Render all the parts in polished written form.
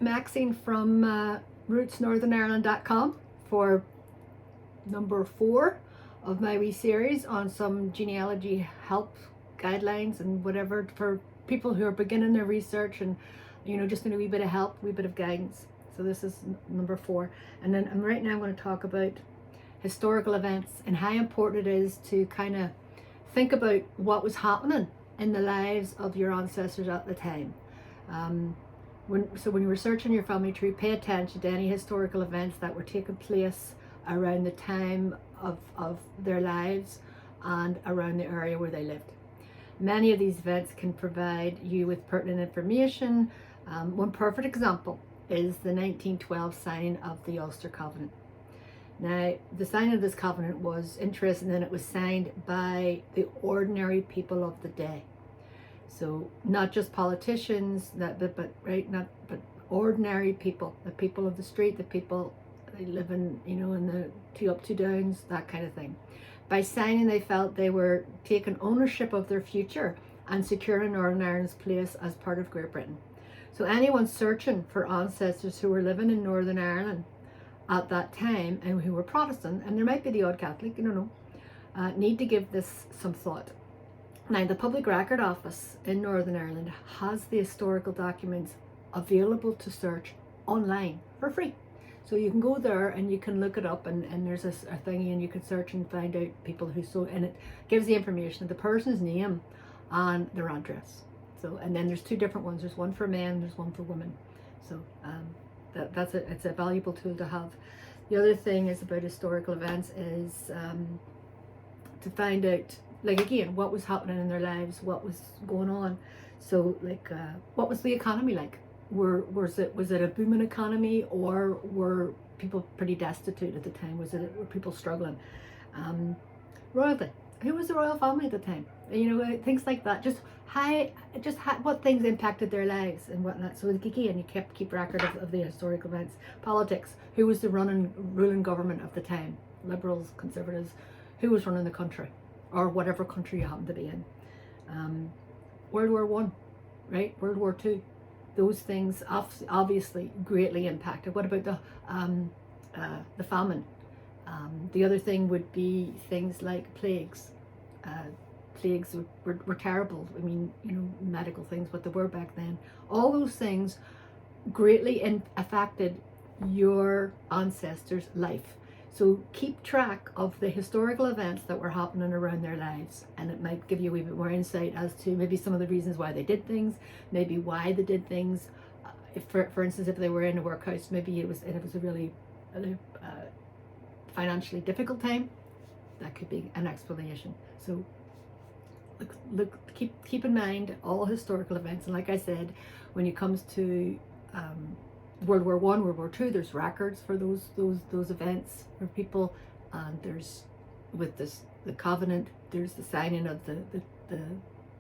Maxine from rootsnorthernireland.com for number 4 of my wee series on some genealogy help guidelines and whatever for people who are beginning their research and just need a wee bit of help, a wee bit of guidance. So this is number 4, and then right now I'm going to talk about historical events and how important it is to kind of think about what was happening in the lives of your ancestors at the time. When you're researching your family tree, pay attention to any historical events that were taking place around the time of their lives and around the area where they lived. Many of these events can provide you with pertinent information. One perfect example is the 1912 signing of the Ulster Covenant. Now, the signing of this covenant was interesting in that it was signed by the ordinary people of the day. So not just politicians, but ordinary people, the people of the street, the people they live in, in the 2 up, 2 downs, that kind of thing. By signing, they felt they were taking ownership of their future and securing Northern Ireland's place as part of Great Britain. So anyone searching for ancestors who were living in Northern Ireland at that time and who were Protestant, and there might be the odd Catholic, need to give this some thought. Now, the Public Record Office in Northern Ireland has the historical documents available to search online for free. So you can go there and you can look it up, and there's a thingy, and you can search and find out people and it gives the information of the person's name and their address. So, and then there's 2 different ones. There's one for men, there's one for women. So it's a valuable tool to have. The other thing is about historical events is to find out, again, what was happening in their lives, what was going on. So what was the economy like? Was it a booming economy, or were people pretty destitute at the time? Were people struggling? Royalty. Who was the royal family at the time? Things like that. What things impacted their lives and whatnot. So again, you keep record of the historical events. Politics. Who was the ruling government of the time? Liberals, Conservatives. Who was running the country, or whatever country you happen to be in? World War One, right? World War Two. Those things obviously greatly impacted. What about the famine? The other thing would be things like plagues. Plagues were terrible. I mean, medical things, but they were back then. All those things greatly affected your ancestors' life. So keep track of the historical events that were happening around their lives, and it might give you a wee bit more insight as to maybe some of the reasons why they did things, maybe why they did things. If, for instance, if they were in a workhouse, maybe it was a really financially difficult time. That could be an explanation. So keep in mind all historical events, and like I said, when it comes to World War One, World War Two, there's records for those events for people, and there's the covenant. There's the signing of the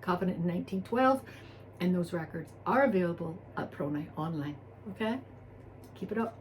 covenant in 1912, and those records are available at ProNI online. Okay, keep it up.